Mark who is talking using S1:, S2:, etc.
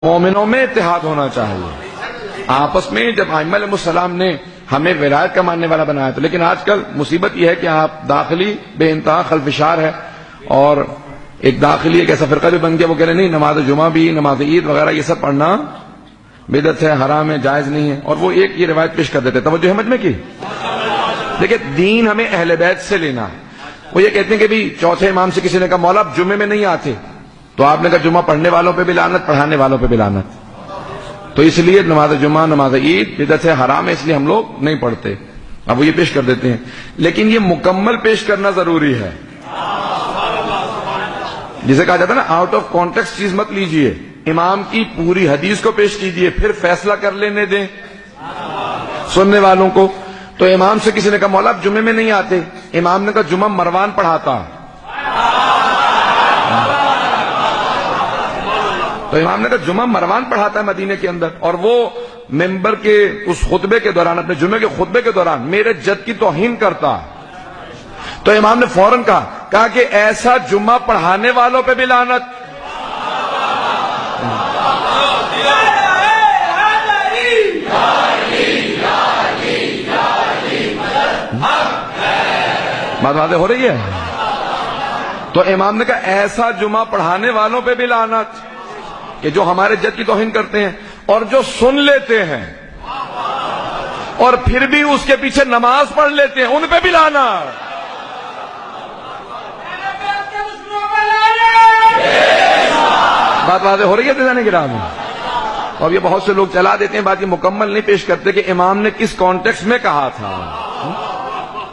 S1: مومنوں میں اتحاد ہونا چاہیے آپس میں. جب ائمہ علیہ السلام نے ہمیں ولایت کا ماننے والا بنایا تو، لیکن آج کل مصیبت یہ ہے کہ آپ داخلی بے انتہا خلفشار ہے، اور ایک داخلی ایک ایسا فرقہ بھی بن گیا، وہ کہہ رہے نہیں نماز جمعہ بھی، نماز عید وغیرہ یہ سب پڑھنا بدعت ہے، حرام ہے، جائز نہیں ہے، اور وہ ایک یہ روایت پیش کر دیتے. توجہ سمجھ میں کی. دیکھیں دین ہمیں اہل بیت سے لینا ہے. وہ یہ کہتے ہیں کہ بھی چوتھے امام سے کسی نے کہا مولا آپ جمعے میں نہیں آتے، تو آپ نے کہا جمعہ پڑھنے والوں پہ بھی لعنت، پڑھانے والوں پہ بھی لعنت. تو اس لیے نماز جمعہ، نماز عید بدعت ہے، حرام ہے، اس لیے ہم لوگ نہیں پڑھتے. اب وہ یہ پیش کر دیتے ہیں، لیکن یہ مکمل پیش کرنا ضروری ہے. جسے کہا جاتا ہے نا آؤٹ آف کانٹیکسٹ چیز مت لیجئے، امام کی پوری حدیث کو پیش کیجئے، پھر فیصلہ کر لینے دیں سننے والوں کو. تو امام سے کسی نے کہا مولا آپ جمعے میں نہیں آتے، امام نے کہا جمعہ مروان پڑھاتا. تو امام نے کہا جمعہ مروان پڑھاتا ہے مدینے کے اندر، اور وہ ممبر کے اس خطبے کے دوران، اپنے جمعے کے خطبے کے دوران میرے جد کی توہین کرتا. تو امام نے فوراً کہا کہ ایسا جمعہ پڑھانے والوں پہ بھی لعنت. بات واضح ہو رہی ہے. تو امام نے کہا ایسا جمعہ پڑھانے والوں پہ بھی لعنت کہ جو ہمارے جد کی توہین کرتے ہیں، اور جو سن لیتے ہیں اور پھر بھی اس کے پیچھے نماز پڑھ لیتے ہیں، ان پہ بھی لعنت. بات واضح ہو رہی ہے عزیزان گرامی. اور یہ بہت سے لوگ چلا دیتے ہیں، بات یہ مکمل نہیں پیش کرتے کہ امام نے کس کانٹیکسٹ میں کہا تھا.